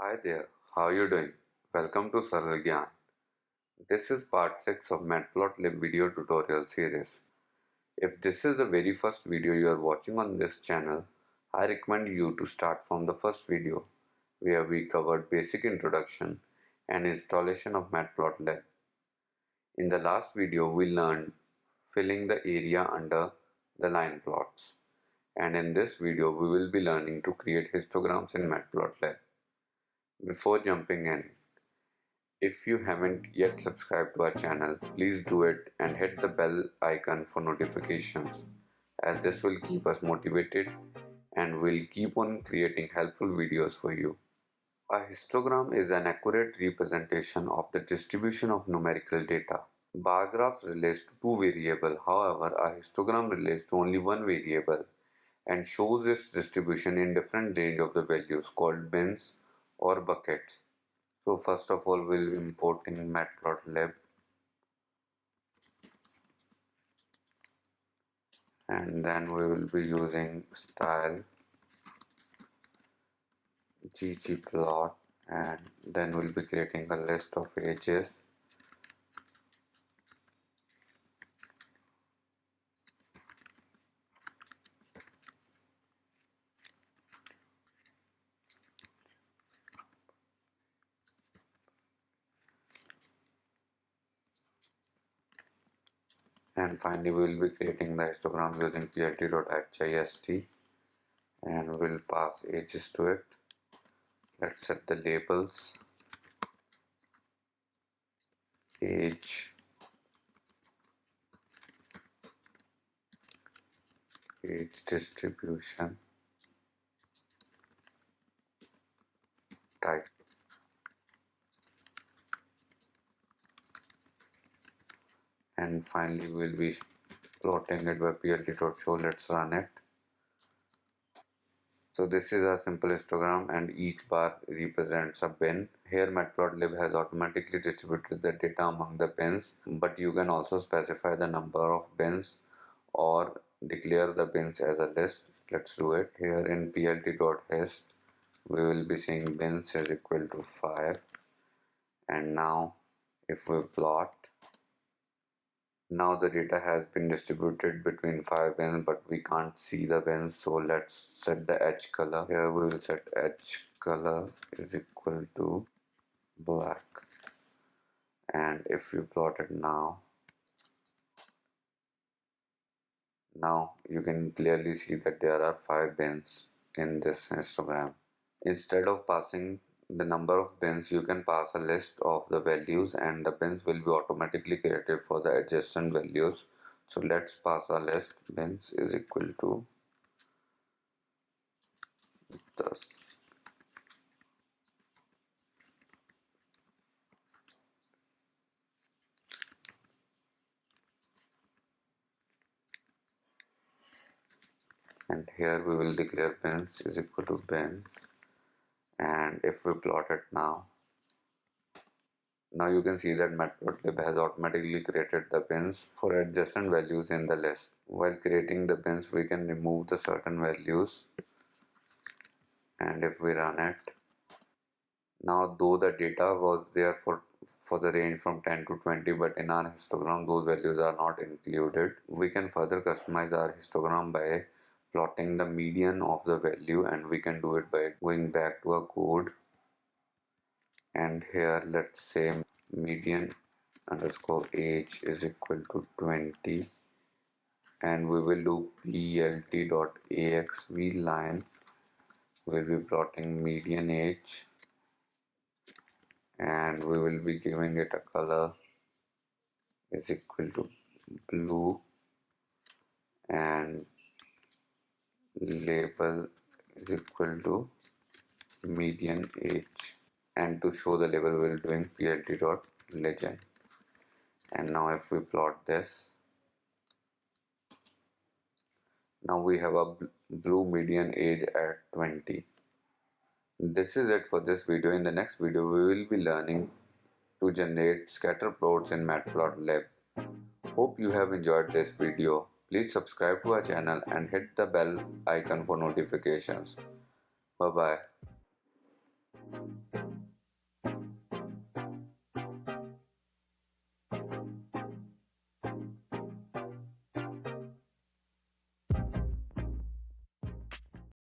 Hi there, how are you doing? Welcome to Saral Gyan. This is part 6 of Matplotlib video tutorial series. If this is the very first video you are watching on this channel, I recommend you to start from the first video where we covered basic introduction and installation of Matplotlib. In the last video we learned filling the area under the line plots, and in this video we will be learning to create histograms in Matplotlib. Before jumping in, if you haven't yet subscribed to our channel, please do it and hit the bell icon for notifications, as this will keep us motivated and we'll keep on creating helpful videos for you. A histogram is an accurate representation of the distribution of numerical data. Bar graph relates to two variables, however, a histogram relates to only one variable and shows its distribution in different range of the values called bins or buckets. So first of all we'll be importing Matplotlib, and then we will be using style ggplot, and then we'll be creating a list of ages, and finally we will be creating the histogram using pyplot.hist, and we'll pass ages to it. Let's set the labels age, age distribution, type, and finally we'll be plotting it by plt.show. Let's run it. So this is a simple histogram and each bar represents a bin. Here Matplotlib has automatically distributed the data among the bins, but you can also specify the number of bins or declare the bins as a list. Let's do it. Here in pylt.hist we will be saying bins is equal to 5, and now if we plot, now the data has been distributed between 5 bins, but we can't see the bins, so let's set the edge color. Here we will set edge color is equal to black, and if you plot it now you can clearly see that there are 5 bins in this histogram. Instead of passing the number of bins, you can pass a list of the values and the bins will be automatically created for the adjacent values. So let's pass a list. Bins is equal to this. And here we will declare bins is equal to bins, and if we plot it now you can see that Matplotlib has automatically created the bins for adjacent values in the list. While creating the bins, we can remove the certain values, and if we run it, now though the data was there for the range from 10 to 20, but in our histogram those values are not included. We can further customize our histogram by plotting the median of the value, and we can do it by going back to our code, and here let's say median underscore age is equal to 20, and we will do plt.axv line. We'll be plotting median age, and we will be giving it a color is equal to blue, and label is equal to median age, and to show the label we're doing plt.legend. And now if we plot this, now we have a blue median age at 20. This is it for this video. In the next video we will be learning to generate scatter plots in Matplotlib. Hope you have enjoyed this video. Please subscribe to our channel and hit the bell icon for notifications. Bye bye.